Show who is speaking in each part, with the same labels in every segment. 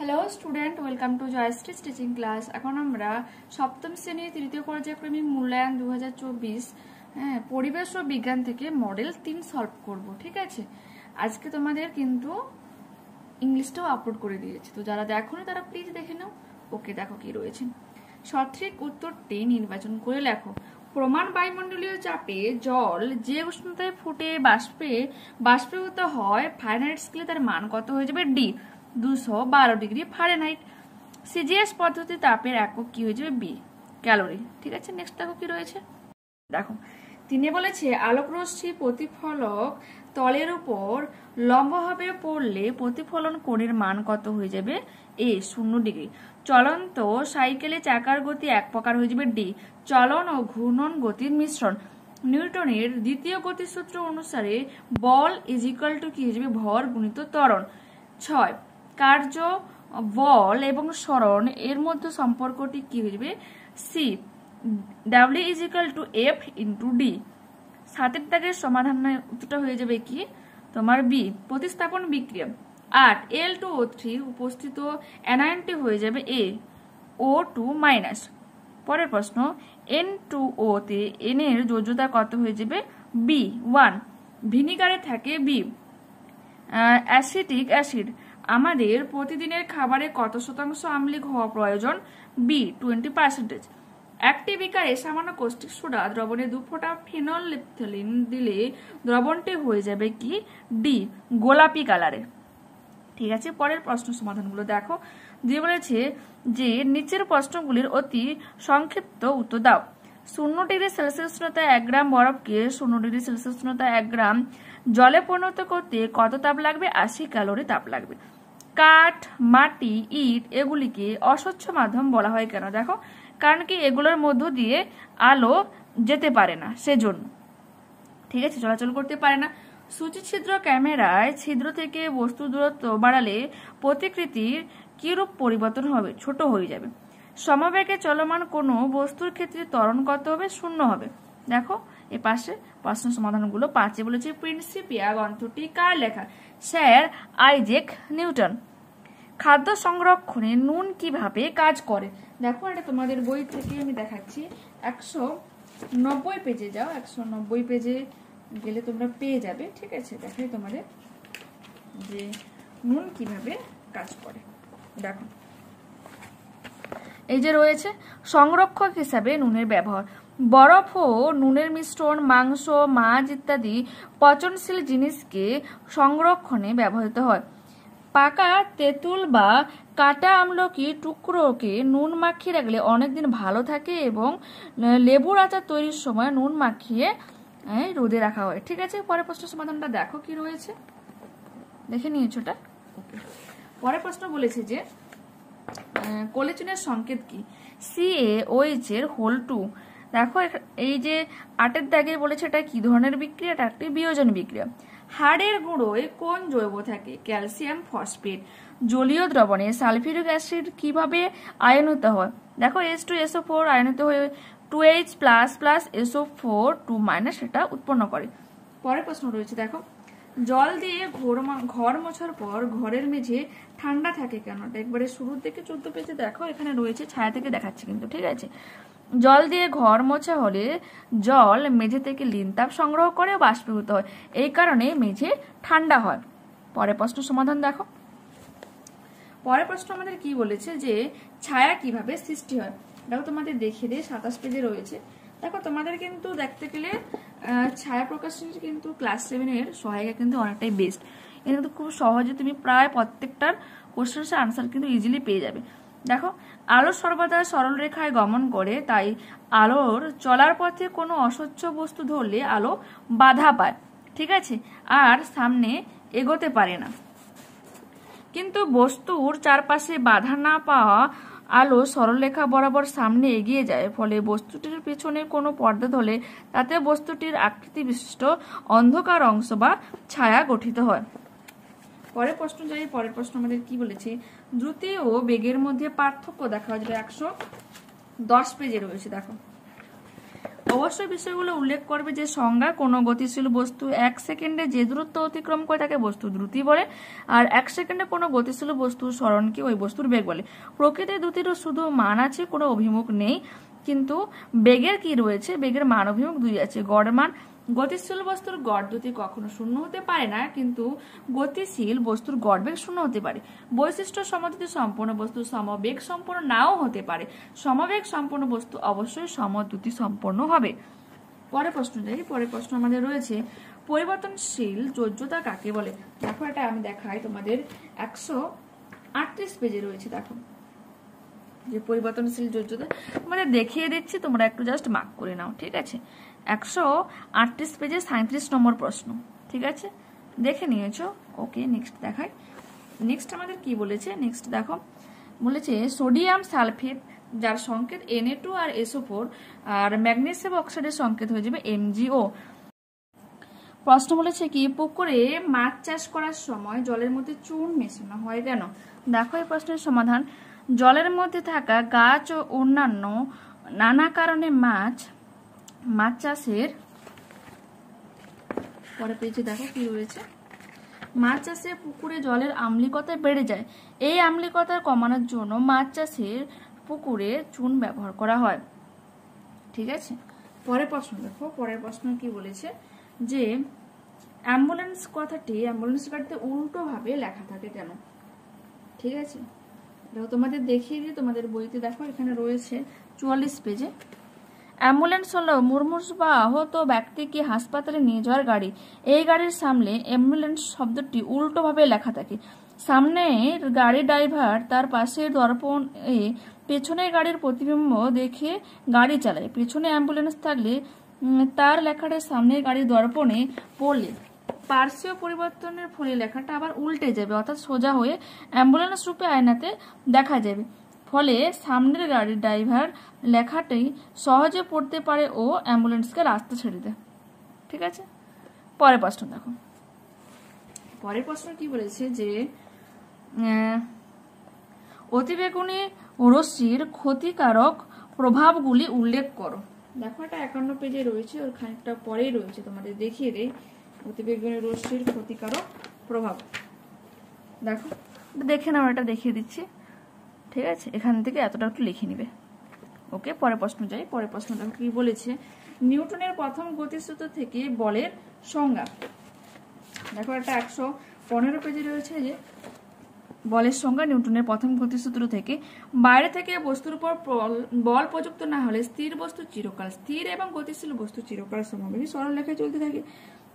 Speaker 1: Hello student, welcome to Joyshree teaching class. এখন আমরা সপ্তম শ্রেণীর তৃতীয় পর্যায়ক্রমিক মূল্যায়ন 2024 পরিবেশ ও বিজ্ঞান থেকে মডেল 3 সলভ করব। ঠিক আছে, আজকে তোমাদের কিন্তু ইংলিশটাও আপলোড করে দিয়েছি, তো যারা দেখোনি তারা প্লিজ দেখে নাও। ওকে, দেখো কি রয়েছে। সঠিক উত্তরটি নির্বাচন করে লেখো। প্রমাণ বায়ুমণ্ডলীয় চাপে জল যে উষ্ণতায় ফুটে বাষ্পীভূত হয়, ফারেনহাইট স্কেলে তার মান কত হয়ে যাবে? D, 212 degree Fahrenheit. সিজিএস পদ্ধতি তাপের একক কি হয়ে যাবে? B, calorie. ঠিক আছে, নেক্সট দেখো কি রয়েছে। দেখো, তিনি বলেছে আলোকরশ্মি প্রতিফলক তলের উপর লম্বভাবে পড়লে প্রতিফলন কোণের মান কত হয়ে যাবে? এ, 0 ডিগ্রি। চলন্ত সাইকেলে চাকার গতি এক প্রকার হয়ে যাবে। ডি, চলন ও ঘূর্ণন গতির মিশ্রণ। নিউটনের দ্বিতীয় গতিসূত্র অনুসারে বল ইজ ইকুয়াল টু কি হয়ে যাবে? ভর গুণিত ত্বরণ। 6, কার্য, বল এবং সরণ এর মধ্যে সম্পর্কটি কি হয়ে যাবে? C, W is equal to F into D. 7 দাগের সমাধান উত্তরটা হয়ে যাবে কি তোমার? বি, প্রতিস্থাপন বিক্রিয়া। 8, L2O3 উপস্থিত অ্যানায়নটি হয়ে যাবে এ, O2 মাইনাস। পরের প্রশ্ন, N2O তে N এর যোজ্যতা কত হয়ে যাবে? বি, 1। ভিনিগারে থাকে বি, অ্যাসিটিক অ্যাসিড। আমাদের প্রতিদিনের খাবারে কত শতাংশ আম্লিক হওয়া প্রয়োজন? বি, 20%। একটি বিকারে সামান্য কস্টিক সোডা দ্রবণে 2 ফোঁটা ফিনল-ন্যাপথলিন দিলে দ্রবণটি হয়ে যাবে কি? ডি, গোলাপি কালারের। ঠিক আছে, পরের প্রশ্ন সমাধানগুলো দেখো। দিয়ে বলেছে যে নিচের প্রশ্নগুলির অতি সংক্ষিপ্ত উত্তর দাও। 0 ডিগ্রি সেলসিয়াস উষ্ণতায় 1 গ্রাম বরফকে 0 ডিগ্রি সেলসিয়াস উষ্ণতায় 1 গ্রাম জলে পরিণত করতে কত তাপ লাগবে? 80 ক্যালোরি তাপ লাগবে। কাঠ, মাটি, ইট এগুলিকে অস্বচ্ছ মাধ্যম বলা হয় কেন? দেখো, কারণ কি এগুলোর মধ্য দিয়ে আলো যেতে পারে না, সেজন্য। ঠিক আছে, চলাচল করতে পারে না। সূচি ছিদ্র ক্যামেরায় ছিদ্র থেকে বস্তু দূরত্ব বাড়ালে প্রতিকৃতির কিরূপ পরিবর্তন হবে? ছোট হয়ে যাবে। সমবেগে চলমান কোনো বস্তুর ক্ষেত্রে ত্বরণ কত হবে? 0 হবে। দেখো এ পাশে প্রশ্ন সমাধানগুলো। 5 বলেছে প্রিন্সিপিয়া গ্রন্থটি কার লেখা? Sir Isaac Newton. খাদ্য সংরক্ষণে নুন কিভাবে কাজ করে? দেখো, এটা তোমাদের বই থেকে আমি দেখাচ্ছি। 190 পেজে যাও, 190 পেজে গেলে তোমরা পেয়ে যাবে। ঠিক আছে, দেখাই তোমাদের যে নুন কিভাবে কাজ করে। দেখো, এই যে রয়েছে সংরক্ষক হিসাবে নুনের ব্যবহার। বরফ ও নুনের মিশ্রণ মাংস, মাছ ইত্যাদি পচনশীল জিনিসকে সংরক্ষণে ব্যবহৃত হয়। পাকা তেঁতুল বা কাটা আমলকি টুকরোকে নুন মাখিয়ে রাখলে অনেকদিন ভালো থাকে এবং লেবুর আচার তৈরির সময় নুন মাখিয়ে রোদে রাখা হয়। ঠিক আছে, পরের প্রশ্ন সমাধানটা দেখো কি রয়েছে, দেখে নিয়েছোটা। পরের প্রশ্ন বলেছে যে কোলেচিনের সংকেত কি? CaOH এর হোল 2। দেখো, এই যে 8 দাগে বলেছে এটা কি ধরনের বিক্রিয়া? এটা একটি বিয়োজন বিক্রিয়া। হাড়ের গুঁড়োয় কোন জৈব থাকে? Calcium phosphate. জলীয় দ্রবণে সালফিউরিক অ্যাসিড কিভাবে আয়নিত হয়? দেখো, H2SO4 আয়নিত হয়ে 2H++ SO4 2- এটা উৎপন্ন করে। পরের প্রশ্ন রয়েছে, দেখো, জল দিয়ে ঘর মোছার পর ঘরের মেঝে ঠান্ডা থাকে কেন? এটা একবারে শুরুর দিকে 14 পেজে দেখো, এখানে রয়েছে, ছায়া থেকে দেখাচ্ছি কিন্তু। ঠিক আছে, জল দিয়ে ঘর মোছা হলে জল মেঝে থেকে লিনতাপ সংগ্রহ করে বাষ্পীভূত হয়, এই কারণে মেঝে ঠান্ডা হয়। পরের প্রশ্ন সমাধান দেখো। পরের প্রশ্ন আমাদের কি বলেছে যে ছায়া কিভাবে সৃষ্টি হয়? দেখো, তোমাদের দেখিয়ে দিয়ে 27 পেজে রয়েছে। দেখো, তোমাদের কিন্তু দেখতে গেলে ছায়া প্রকাশের কিন্তু ক্লাস 7-এর সহায়িকা কিন্তু অনেকটাই বেস্ট। এটা কিন্তু খুব সহজে তুমি প্রায় প্রত্যেকটার কোশ্চেনের আনসার কিন্তু ইজিলি পেয়ে যাবে। দেখো, আলো সর্বদা সরল রেখায় গমন করে, তাই আলোর চলার পথে কোনো অস্বচ্ছ বস্তু ধরলে আলো বাধা পায়। ঠিক আছে, আর সামনে এগোতে পারে না। কিন্তু বস্তুর চারপাশে বাধা না পাওয়া আলো সরলরেখা বরাবর সামনে এগিয়ে যায়, ফলে বস্তুটির পেছনে কোনো পর্দা ধরলে তাতে বস্তুটির আকৃতি বিশিষ্ট অন্ধকার অংশ বা ছায়া গঠিত হয়। পরের প্রশ্ন যাই। পরের প্রশ্ন আমাদের কি বলেছে? দ্রুতি ও বেগের মধ্যে পার্থক্য দেখা যাবে। 110 পেজে রয়েছে। দেখো, অবশ্যই বিষয়গুলো উল্লেখ করবে যে সংজ্ঞা, কোনো গতিশীল বস্তু 1 সেকেন্ডে যে দূরত্ব অতিক্রম করে তাকে বস্তু দ্রুতি বলে, আর 1 সেকেন্ডে কোনো গতিশীল বস্তুর সরণকে ওই বস্তুর বেগ বলে। প্রকৃতির দুটিরও শুধু মান আছে, কোনো অভিমুখ নেই, কিন্তু বেগের কি রয়েছে, বেগের মান অভিমুখ 2 আছে। গড় মান, গতিশীল বস্তুর গড় দ্রুতি কখনো শূন্য হতে পারে না, কিন্তু গতিশীল বস্তুর গড় বেগ শূন্য হতে পারে। বৈশিষ্ট্য সমদ্রুতি সম্পন্ন বস্তু সমবেগ সম্পন্ন নাও হতে পারে, সমবেগ সম্পন্ন বস্তু অবশ্যই সমদ্রুতি সম্পন্ন হবে। পরের প্রশ্ন যাই। পরের প্রশ্ন আমাদের রয়েছে পরিবর্তনশীল যোজ্যতা কাকে বলে। দেখো এটা আমি দেখাই তোমাদের, 138 পেজে রয়েছে। দেখো যে পরিবর্তনশীল যোজ্যতা তোমাদের দেখিয়ে দিচ্ছি, তোমরা একটু জাস্ট মার্ক করে নাও, ঠিক আছে। 138 পেজে 37 নম্বর প্রশ্ন, ঠিক আছে, দেখে নিয়েছো। ওকে, নেক্সট দেখাই। নেক্সট আমাদের কি বলেছে, নেক্সট দেখো বলেছে সোডিয়াম সালফেট যার সংকেত Na2 আর SO4, আর ম্যাগনেসিয়াম অক্সাইডের সংকেত হয়ে যাবে MgO। প্রশ্ন বলেছে কি পুকুরে মাছ চাষ করার সময় জলের মধ্যে চুন মেশানো হয় কেন। দেখো এই প্রশ্নের সমাধান, জলের মধ্যে থাকা গাছ ও অন্যান্য নানা কারণে মাছ চাষের, পরে পেজে দেখো কি রয়েছে, মাছ চাষে পুকুরে জলের আম্লিকতা বেড়ে যায়। এই আম্লিকতা কমানোর জন্য মাছ চাষের পুকুরে চুন ব্যবহার করা হয়, ঠিক আছে। পরের প্রশ্ন দেখো, পরের প্রশ্ন কি বলেছে যে অ্যাম্বুলেন্স কথাটি অ্যাম্বুলেন্স গাড়িতে উল্টো ভাবে লেখা থাকে কেন, ঠিক আছে। দেখো তোমাদের দেখিয়ে দিই, তোমাদের বইতে দেখো এখানে রয়েছে 44 পেজে। অ্যাম্বুলেন্স হলো মুমূর্ষু বা আহত ব্যক্তিকে হাসপাতালে নিয়ে যাওয়ার গাড়ি। এই গাড়ির সামনে অ্যাম্বুলেন্স শব্দটি উল্টোভাবে লেখা থাকে। সামনের গাড়ি ড্রাইভার তার পাশের দর্পণে পেছনের গাড়ির প্রতিবিম্ব দেখে গাড়ি চালায়। পেছনে অ্যাম্বুলেন্স থাকলে তার লেখাটা সামনের গাড়ির দর্পণে পড়লে পার্শ্বীয় পরিবর্তনের ফলে লেখাটা আবার উল্টে যাবে, অর্থাৎ সোজা হয়ে অ্যাম্বুলেন্স রূপে আয়নাতে দেখা যাবে। ফলে সামনের গাড়ির ড্রাইভার লেখাটি সহজে পড়তে পারে ও অ্যাম্বুলেন্সকে রাস্তা ছেড়ে দেয়, ঠিক আছে। পরের প্রশ্ন দেখো, পরের প্রশ্ন কি বলেছে যে অতিবেগুনি রশ্মির ক্ষতিকারক প্রভাবগুলি উল্লেখ করো। দেখো এটা 51 পেজে রয়েছে, ওর খানিকটা পরেই রয়েছে, তোমাদের দেখিয়ে দেই। অতিবেগুনি রশ্মির ক্ষতিকারক প্রভাব, দেখো দেখে নাও, এটা দেখিয়ে দিচ্ছি, ঠিক আছে। এখান থেকে এতটা একটু লিখে নিবে। ওকে, পরের প্রশ্ন যাই। পরের প্রশ্ন দেখো কি বলেছে নিউটনের প্রথম গতিসূত্র থেকে বলের সংজ্ঞা। দেখো এটা 115 পেজে রয়েছে যে বলের সংজ্ঞা নিউটনের প্রথম গতিসূত্র থেকে। বাইরে থেকে বস্তুর উপর বল প্রযুক্ত না হলে স্থির বস্তু চিরকাল স্থির এবং গতিশীল বস্তু চিরকাল সমবেগী সরল রেখায় চলতে থাকে।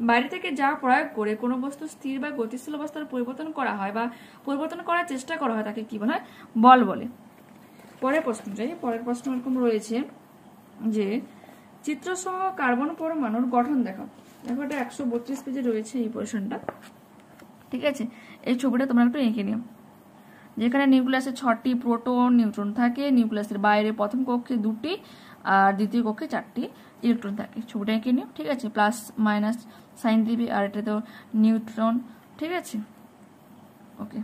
Speaker 1: বাইরে থেকে যা প্রয়োগ করে কোনো বস্তু স্থির বা গতিশীল অবস্থার পরিবর্তন করা হয় বা পরিবর্তন করার চেষ্টা করা হয় তাকে কি বলা হয়, বল বলে। পরের প্রশ্ন যাই। পরের প্রশ্ন এরকম রয়েছে যে চিত্রসহ কার্বন পরমাণুর গঠন দেখো। দেখো এটা 132 পেজে রয়েছে এই পোর্শনটা, ঠিক আছে। এই ছবিটা তোমরা একটু এঁকে নিও। যেখানে নিউক্লিয়াসে 6টি প্রোটন নিউট্রন থাকে, নিউক্লিয়াসের বাইরে প্রথম কক্ষে 2টি আর দ্বিতীয় কক্ষে 4টি ইলেকট্রন থাকে। ছবিটা এঁকে নিও, ঠিক আছে। প্লাস মাইনাস সাইন দিবি, আর এটা তো নিউট্রন, ঠিক আছে। ওকে,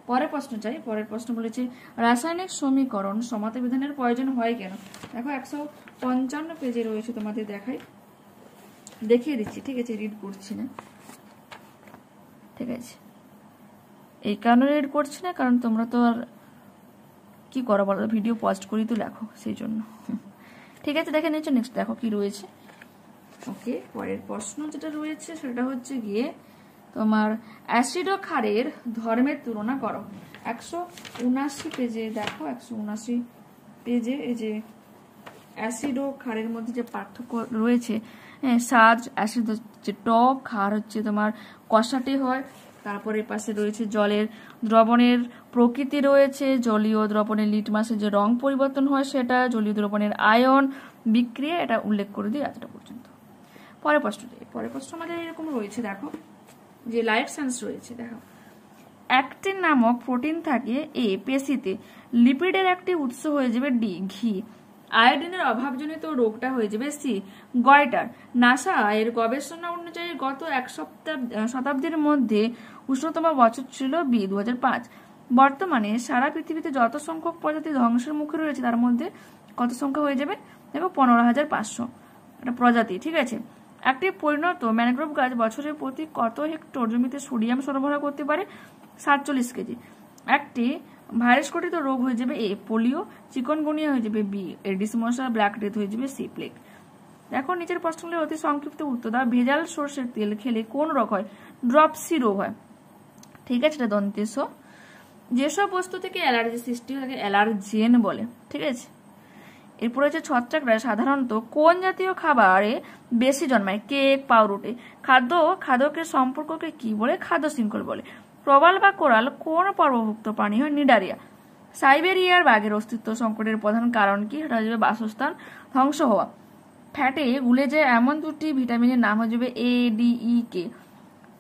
Speaker 1: পরের প্রশ্ন চাই। পরের প্রশ্ন বলেছে রাসায়নিক সমীকরণ সমাতে বিধানের প্রয়োজন হয় কেন। দেখো 155 পেজে রয়েছে, তোমাদের দেখাই, দেখিয়ে দিচ্ছি, ঠিক আছে। রিড করছি না, ঠিক আছে। এই কারণে রিড করছি না কারণ তোমরা তো আর কি করো বলো, ভিডিও পজ করি তো লেখো, সেই জন্য, ঠিক আছে। দেখে নিচ্ছ, নেক্সট দেখো কি রয়েছে। ওকে, পরের প্রশ্ন যেটা রয়েছে সেটা হচ্ছে গিয়ে তোমার অ্যাসিড ও ক্ষারের ধর্মের তুলনা করো। 179 পেজে দেখো, 179 পেজে এই যে অ্যাসিড ও ক্ষারের মধ্যে যে পার্থক্য রয়েছে, স্বাদ, অ্যাসিড হচ্ছে টক, ক্ষার হচ্ছে তোমার কষাটে হয়। তারপরে পাশে রয়েছে জলের দ্রবণের প্রকৃতি রয়েছে, জলীয় দ্রবণের লিটমাসের যে রং পরিবর্তন হয় সেটা, জলীয় দ্রবণের আয়ন বিক্রিয়া, এটা উল্লেখ করে দিই এতটা পর্যন্ত। পরের প্রশ্ন, পরের প্রশ্ন আমাদের এরকম রয়েছে, দেখো যে লাইফ সায়েন্স রয়েছে। দেখো অ্যাক্টিন নামক প্রোটিন থাকে এ পেশিতে, লিপিডের একটি উৎস হয়ে যাবে ডি ঘি, আয়োডিনের অভাবজনিত রোগটা হয়ে যাবে সি গয়টার। নাসা এর গবেষণা অনুযায়ী গত 1 শতাব্দীর মধ্যে উষ্ণতম বছর ছিল বি 2005। বর্তমানে সারা পৃথিবীতে যত সংখ্যক প্রজাতি ধ্বংসের মুখে রয়েছে তার মধ্যে কত সংখ্যা হয়ে যাবে দেখো 15,500 একটা প্রজাতি, ঠিক আছে। একটি পরিণত ম্যানগ্রোভ গাছ বছরে প্রতি কত হেক্টর জমিতে সোডিয়াম সরবরাহ করতে পারে? 47 কেজি। একটি ভাইরাস ঘটিত রোগ হয়ে যাবে এ, পোলিও। চিকনগুনিয়া হয়ে যাবে বি, এডিস মশা। ব্ল্যাক ডেথ হয়ে যাবে সি, প্লেগ। দেখো নিচের প্রশ্নগুলির অতি সংক্ষিপ্ত উত্তর দাও। ভেজাল সর্ষের তেল খেলে কোন রোগ হয়? ড্রপসি রোগ হয়, ঠিক আছে, এটা দন্তেস। যেসব বস্তু থেকে অ্যালার্জি সৃষ্টি হয় তাকে অ্যালার্জেন বলে, ঠিক আছে। এরপর হচ্ছে ছত্রাকরা সাধারণত কোন জাতীয় খাবারে বেশি জন্মায়? কেক, পাউরুটি। খাদ্যের সম্পর্ককে কি বলে? খাদ্য শৃঙ্খল বলে। প্রবাল বা কোরাল কোন পর্বভুক্ত প্রাণী হয়? নিডারিয়া। সাইবেরিয়ার বাঘের অস্তিত্ব সংকটের প্রধান কারণ কি? সেটা হচ্ছে বাসস্থান ধ্বংস হওয়া। ফ্যাটে গুলে যায় এমন দুটি ভিটামিনের নাম হয়ে যাবে এ, ডি, ই, কে।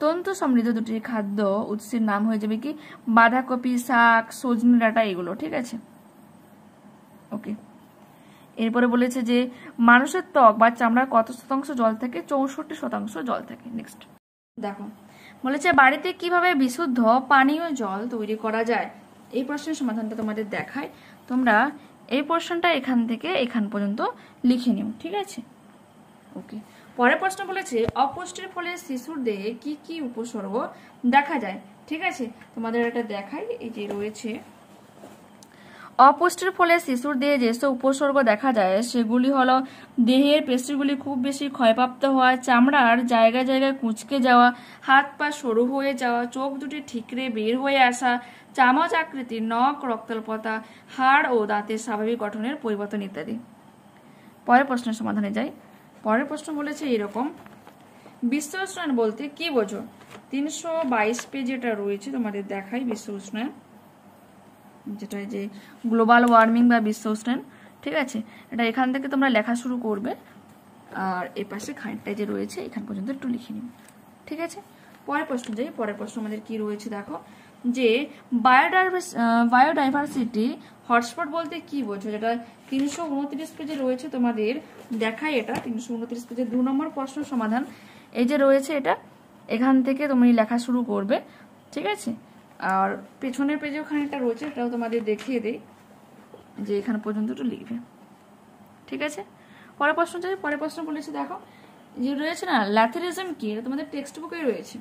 Speaker 1: তন্তু সমৃদ্ধ দুটি খাদ্য উৎসের নাম হয়ে যাবে কি? বাঁধাকপি, শাক, সজনে ডাঁটা, এগুলো, ঠিক আছে। ওকে, এরপরে বলেছে যে মানুষের ত্বক বা চামড়ার কত শতাংশ জল থাকে? 64% জল থাকে। নেক্সট দেখো, বলেছে বাড়িতে কিভাবে বিশুদ্ধ পানীয় জল তৈরি করা যায়? এই প্রশ্নের সমাধানটা তোমাদের দেখায়। তোমরা এই প্রশ্নটা এখান থেকে এখান পর্যন্ত লিখে নিও, ঠিক আছে। ওকে, পরের প্রশ্ন বলেছে অপুষ্টির ফলে শিশুর দেহে কি কি উপসর্গ দেখা যায়? ঠিক আছে, তোমাদের এটা দেখাই। এই যে রয়েছে, অপুষ্টির ফলে শিশুর দেহে যেসব উপসর্গ দেখা যায় সেগুলি হলো দেহের পেশিগুলি খুব বেশি ক্ষয়প্রাপ্ত হওয়া, চামড়ার জায়গায় জায়গায় কুঁচকে যাওয়া, হাত পা সরু হয়ে যাওয়া, চোখ দুটি ঠিকরে বের হয়ে আসা, চামচ আকৃতির নখ, রক্তাল্পতা, হাড় ও দাঁতের স্বাভাবিক গঠনের পরিবর্তন ইত্যাদি। পরের প্রশ্নের সমাধানে যাই। পরের প্রশ্ন বলেছে এরকম, বিশ্ব উষ্ণায়ন বলতে কি বোঝো? 322 পেজ এটা রয়েছে, তোমাদের দেখাই। বিশ্ব উষ্ণায়ন যেটা যে গ্লোবাল ওয়ার্মিং বা বিশ্ব উষ্ণায়ন, ঠিক আছে, এটা এখান থেকে তোমরা লেখা শুরু করবে। আর এই পাশে খানিকটাই যে রয়েছে এখান পর্যন্ত একটু লিখে নিও, ঠিক আছে। পরের প্রশ্ন যাই। পরের প্রশ্ন আমাদের কি রয়েছে দেখো, যে বায়োডাইভার্সিটি হটস্পট বলতে কি বোঝো? যেটা 329 পেজে রয়েছে, তোমাদের দেখাই এটা। 329 পেজে 2 নম্বর প্রশ্ন সমাধান এই যে রয়েছে, এটা এখান থেকে তুমি লেখা শুরু করবে, ঠিক আছে। আর পেছনের পেজেও খানিকটা রয়েছে, এটাও তোমাদের দেখিয়ে দেই, যে এখান পর্যন্ত একটু লিখবে, ঠিক আছে। পরের প্রশ্ন যাই। পরের প্রশ্ন বলেছে দেখো, যে রয়েছে না ল্যাথেরিজম কি? এটা তোমাদের টেক্সট বুকে রয়েছে,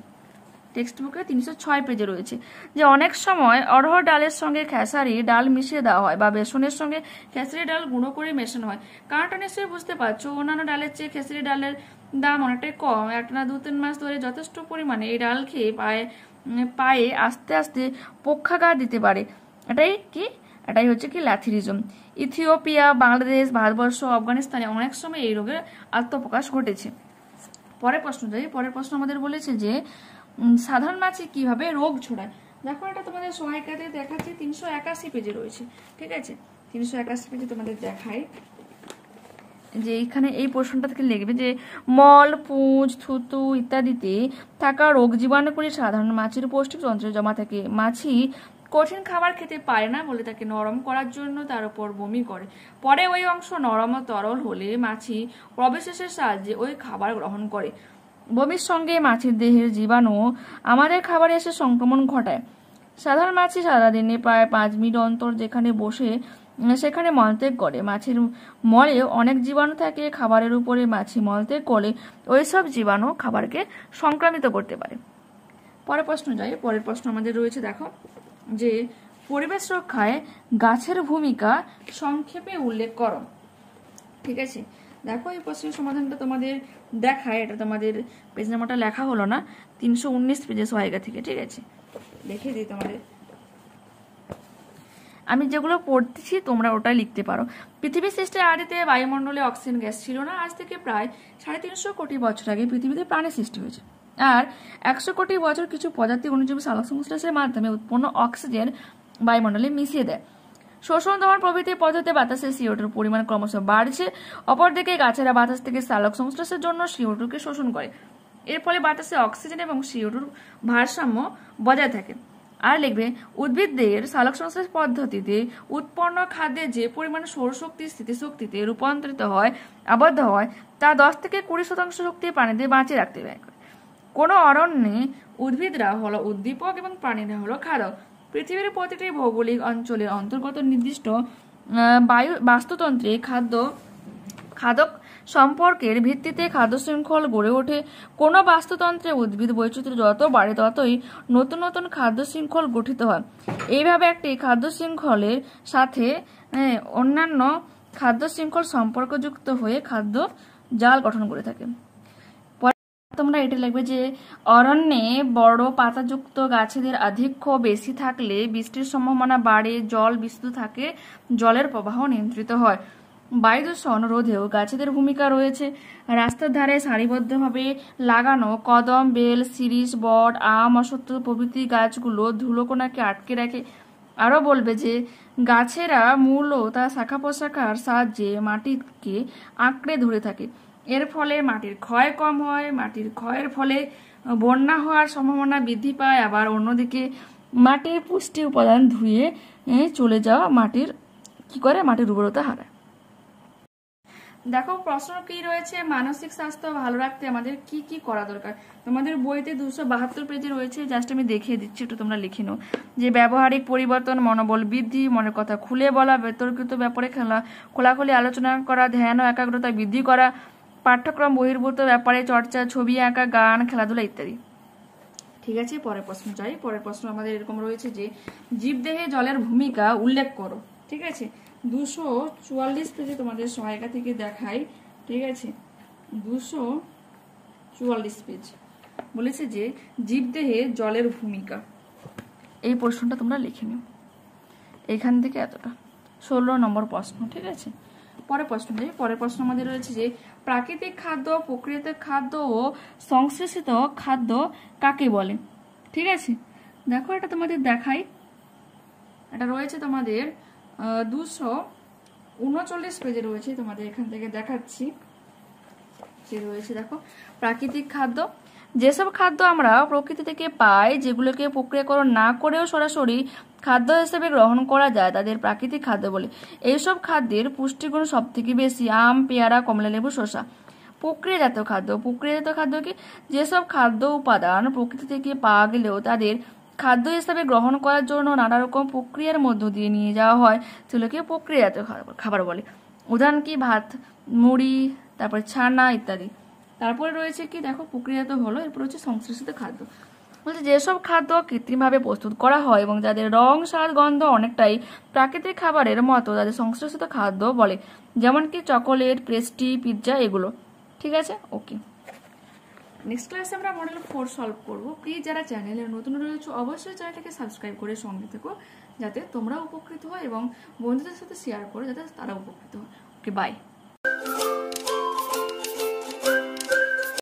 Speaker 1: টেক্সট বুকে 306 পেজে রয়েছে। যে অনেক সময় অড়হর ডালের সঙ্গে খেসারি ডাল মিশিয়ে দেওয়া হয় বা বেসনের সঙ্গে খেসারি ডাল গুঁড়ো করে মেশানো হয়। কারণটা নিশ্চয়ই বুঝতে পারছো, অন্যান্য ডালের চেয়ে খেসারি ডালের দাম অনেকটাই কম। একটা 2-3 মাস ধরে যথেষ্ট পরিমাণে এই ডাল খেয়ে পায়ে আস্তে আস্তে পক্ষাঘাত দিতে পারে। এটাই হচ্ছে কি ল্যাথেরিজম। ইথিওপিয়া, বাংলাদেশ, ভারতবর্ষ, আফগানিস্তানে অনেক সময় এই রোগের আত্মপ্রকাশ ঘটেছে। পরের প্রশ্ন যাই। পরের প্রশ্ন আমাদের বলেছে যে সাধারণ মাছি কিভাবে রোগ ছড়ায়? দেখো এটা তোমাদের সহায়িকাতে দেখাচ্ছে, 381 পেজে রয়েছে, ঠিক আছে। 381 পেজে তোমাদের দেখাই, যে এখানে এই প্রশ্নটা থেকে লিখবে যে মল, পুঁজ, থুতু ইত্যাদিতে থাকা রোগ জীবাণুগুলি সাধারণ মাছির পৌষ্টিক তন্ত্রে জমা থাকে। মাছি কঠিন খাবার খেতে পারে না বলে তাকে নরম করার জন্য তার উপর বমি করে। পরে ওই অংশ নরম ও তরল হলে মাছি প্রবেশের সাহায্যে ওই খাবার গ্রহণ করে। বমির সঙ্গে মাছির দেহের জীবাণু আমাদের খাবারে এসে সংক্রমণ ঘটায়। সাধারণ মাছি সারাদিনে প্রায় 5 মিনিট অন্তর যেখানে বসে সেখানে মলত্যাগ করে। মাছির মলে অনেক জীবাণু থাকে। খাবারের উপরে মাছি মলত্যাগ করলে ওইসব জীবাণু খাবারকে সংক্রামিত করতে পারে। পরের প্রশ্ন যাই। পরের প্রশ্ন আমাদের রয়েছে দেখো, যে পরিবেশ রক্ষায় গাছের ভূমিকা সংক্ষেপে উল্লেখ করো, ঠিক আছে। দেখো এই প্রশ্নের সমাধানটা তোমাদের দেখায়, এটা তোমাদের পেজ নাম্বারটা লেখা হলো না, 319 পেজে সহায়িকা থেকে, ঠিক আছে। দেখে দিই তোমাদের, আমি যেগুলো পড়তেছি তোমরা ওটা লিখতে পারো। পৃথিবী সৃষ্টির আদিতে বায়ুমণ্ডলে অক্সিজেন গ্যাস ছিল না। আজ থেকে প্রায় 350 কোটি বছর আগে পৃথিবীতে প্রাণের সৃষ্টি হয়েছে। আর 100 কোটি বছর কিছু প্রজাতি অনুজীবী সালোক সংশ্লেষের মাধ্যমে উৎপন্ন অক্সিজেন বায়ুমণ্ডলে মিশিয়ে দেয়। শোষণ দমন প্রভৃতি পদ্ধতিতে বাতাসে CO2 পরিমাণ ক্রমশ বাড়ছে। অপরদিকে গাছেরা বাতাস থেকে সালোক সংশ্লেষের জন্য CO2কে শোষণ করে। এর ফলে বাতাসে অক্সিজেন এবং CO2 ভারসাম্য বজায় থাকে। আর লিখবে, উদ্ভিদদের সালোক সংশ্লেষ পদ্ধতিতে উৎপন্ন খাদ্যে যে পরিমাণ সৌরশক্তি স্থিতিশক্তিতে রূপান্তরিত হয় আবদ্ধ হয় তা 10 থেকে 20% শক্তি প্রাণীদের বাঁচিয়ে রাখতে ব্যয় করে। কোনো অরণ্যে উদ্ভিদরা হলো উদ্দীপক এবং প্রাণীরা হলো খাদক। পৃথিবীর প্রতিটি ভৌগোলিক অঞ্চলের অন্তর্গত নির্দিষ্ট বাস্তুতন্ত্রে খাদ্য খাদক সম্পর্কের ভিত্তিতে খাদ্য শৃঙ্খল গড়ে ওঠে। কোনো বাস্তুতন্ত্রে উদ্ভিদ বৈচিত্র্য যত বাড়ে ততই নতুন নতুন খাদ্য শৃঙ্খল গঠিত হয়। এইভাবে একটি খাদ্য শৃঙ্খলের সাথে অন্যান্য খাদ্য শৃঙ্খল সম্পর্কযুক্ত হয়ে খাদ্য জাল গঠন করে থাকে। তোমরা এটা লিখবে যে অরণ্যে বড় পাতাযুক্ত গাছেদের আধিক্য বেশি থাকলে বৃষ্টির সম্ভাবনা বাড়ে, জল বিশুদ্ধ থাকে, জলের প্রবাহ নিয়ন্ত্রিত হয়। বায়ু দূষণ রোধেও গাছেদের ভূমিকা রয়েছে। রাস্তার ধারে সারিবদ্ধভাবে লাগানো কদম, বেল, শিরীষ, বট, আম, অশ্বত্থ প্রভৃতি গাছগুলো ধুলোকণাকে আটকে রাখে। আরও বলবে যে গাছেরা মূল ও তার শাখা প্রশাখার সাহায্যে মাটিকে আঁকড়ে ধরে থাকে। এর ফলে মাটির ক্ষয় কম হয়। মাটির ক্ষয়ের ফলে বন্যা হওয়ার সম্ভাবনা বৃদ্ধি পায়। আবার অন্যদিকে মাটির পুষ্টি উপাদান ধুয়ে চলে যাওয়া মাটির উর্বরতা হারায়। দেখো প্রশ্ন কি রয়েছে, মানসিক স্বাস্থ্য ভালো রাখতে আমাদের কি কি করা দরকার। তোমাদের বইতে 272 পেজে রয়েছে, জাস্ট আমি দেখিয়ে দিচ্ছি, একটু তোমরা লিখে নাও। যে ব্যবহারিক পরিবর্তন, মনোবল বৃদ্ধি, মনের কথা খুলে বলা, বিতর্কিত ব্যাপারে খোলাখুলি আলোচনা করা, ধ্যান ও একাগ্রতা বৃদ্ধি করা, পাঠ্যক্রম বহির্ভূত ব্যাপারে চর্চা, ছবি আঁকা, গান, খেলাধুলা ইত্যাদি। ঠিক আছে, পরের প্রশ্ন চাই। পরের প্রশ্ন আমাদের এরকম রয়েছে যে জীবদেহে জলের ভূমিকা উল্লেখ করো। ঠিক আছে, 244 পেজে তোমাদের সহায়িকা থেকে দেখাই। ঠিক আছে, 244 পেজ বলেছে যে জীবদেহে জলের ভূমিকা। এই প্রশ্নটা তোমরা লিখে নিও, এখান থেকে এতটা 16 নম্বর প্রশ্ন। ঠিক আছে, পরের প্রশ্ন যাই। পরের প্রশ্ন আমাদের রয়েছে যে প্রাকৃতিক খাদ্য, প্রকৃত খাদ্য ও সংশ্লেষিত খাদ্য কাকে বলে। ঠিক আছে, দেখো এটা তোমাদের দেখাই। এটা রয়েছে তোমাদের 239 পেজে রয়েছে, তোমাদের এখান থেকে দেখাচ্ছি। যে রয়েছে দেখো, প্রাকৃতিক খাদ্য, যেসব খাদ্য আমরা প্রকৃতি থেকে পাই, যেগুলোকে প্রক্রিয়াকরণ না করেও সরাসরি খাদ্য হিসেবে গ্রহণ করা যায়, তাদের প্রাকৃতিক খাদ্য বলে। এইসব খাদ্যের পুষ্টিগুণ সব থেকে বেশি। আম, পেয়ারা, কমলালেবু, শসা। প্রক্রিয়াজাত খাদ্য, প্রক্রিয়াজাত খাদ্য কি, যেসব খাদ্য উপাদান প্রকৃতি থেকে পাওয়া গেলেও তাদের খাদ্য হিসাবে গ্রহণ করার জন্য নানা রকম প্রক্রিয়ার মধ্য দিয়ে নিয়ে যাওয়া হয়, সেগুলোকে প্রক্রিয়াজাত খাবার বলে। উদাহরণ কি, ভাত, মুড়ি, তারপর ছানা ইত্যাদি। তারপরে রয়েছে কি, দেখো প্রক্রিয়াজাত হলো, এরপর হচ্ছে সংশ্লেষিত খাদ্য। বলছে যেসব খাদ্য কৃত্রিমভাবে প্রস্তুত করা হয় এবং যাদের রং, স্বাদ, গন্ধ অনেকটাই প্রাকৃতিক খাবারের মতো, তাদের সংশ্লেষিত খাদ্য বলে। যেমন কি চকোলেট, পেস্ট্রি, পিৎজা এগুলো। ঠিক আছে, ওকে। নেক্সট ক্লাসে আমরা মডেল 4 সলভ করবো। প্লিজ যারা চ্যানেলে নতুন রয়েছে অবশ্যই চ্যানেলটাকে সাবস্ক্রাইব করে সঙ্গে থেকো, যাতে তোমরা উপকৃত হয় এবং বন্ধুদের সাথে শেয়ার করে যাতে তারা উপকৃত হয়। ওকে, বাই।